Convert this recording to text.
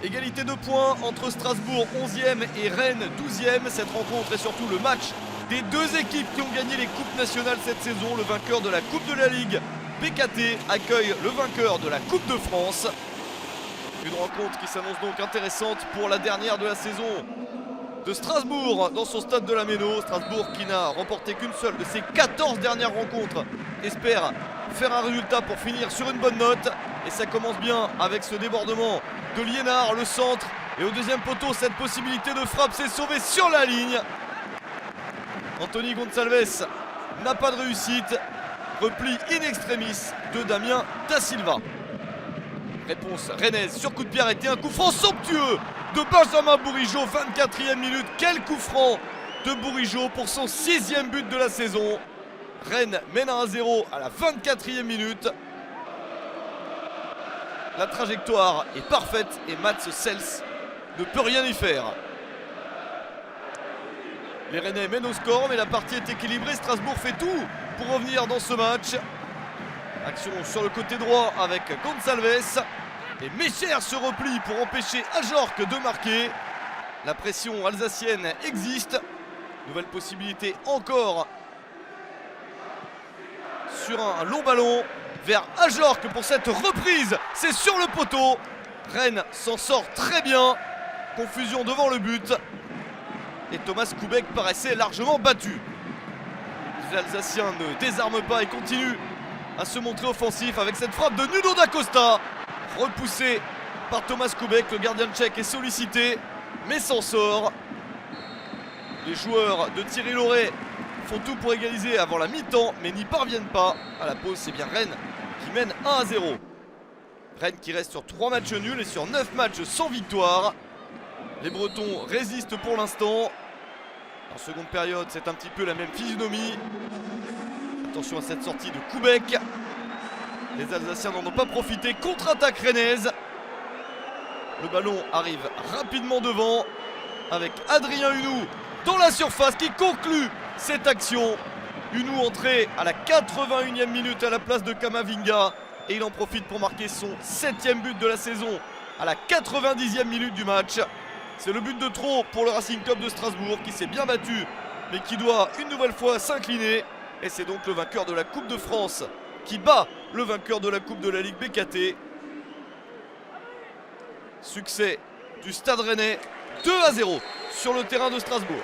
Égalité de points entre Strasbourg 11e et Rennes 12e. Cette rencontre est surtout le match des deux équipes qui ont gagné les coupes nationales cette saison. Le vainqueur de la Coupe de la Ligue, BKT, accueille le vainqueur de la Coupe de France. Une rencontre qui s'annonce donc intéressante pour la dernière de la saison de Strasbourg dans son stade de la Méno. Strasbourg qui n'a remporté qu'une seule de ses 14 dernières rencontres espère faire un résultat pour finir sur une bonne note. Et ça commence bien avec ce débordement de Liénard, le centre. Et au deuxième poteau, cette possibilité de frappe s'est sauvée sur la ligne. Anthony Gonçalves n'a pas de réussite. Repli in extremis de Damien Da Silva. Réponse rennaise sur coup de pied arrêté. Un coup franc somptueux de Benjamin Bourigeaud, 24e minute. Quel coup franc de Bourigeaud pour son 6e but de la saison. Rennes mène à 1-0 à la 24e minute. La trajectoire est parfaite et Mats Sels ne peut rien y faire. Les Rennais mènent au score, mais la partie est équilibrée. Strasbourg fait tout pour revenir dans ce match. Action sur le côté droit avec Gonçalves. Et Mecher se replie pour empêcher Ajorc de marquer. La pression alsacienne existe. Nouvelle possibilité encore sur un long ballon vers Ajorc pour cette reprise. C'est sur le poteau. Rennes s'en sort très bien. Confusion devant le but. Et Thomas Koubek paraissait largement battu. Les Alsaciens ne désarment pas et continuent à se montrer offensifs avec cette frappe de Nuno da Costa. Repoussé par Thomas Koubek. Le gardien tchèque est sollicité mais s'en sort. Les joueurs de Thierry Lauré font tout pour égaliser avant la mi-temps mais n'y parviennent pas. À la pause, c'est bien Rennes qui mène 1-0. Rennes qui reste sur 3 matchs nuls et sur 9 matchs sans victoire. Les Bretons résistent pour l'instant. En seconde période, c'est un petit peu la même physionomie. Attention à cette sortie de Koubek. Les Alsaciens n'en ont pas profité. Contre-attaque rennaise. Le ballon arrive rapidement devant avec Adrien Hunou dans la surface qui conclut cette action. Hunou entré à la 81e minute à la place de Kamavinga. Et il en profite pour marquer son 7e but de la saison à la 90e minute du match. C'est le but de trop pour le Racing Club de Strasbourg qui s'est bien battu mais qui doit une nouvelle fois s'incliner. Et c'est donc le vainqueur de la Coupe de France qui bat le vainqueur de la Coupe de la Ligue BKT. Succès du Stade Rennais 2-0 sur le terrain de Strasbourg.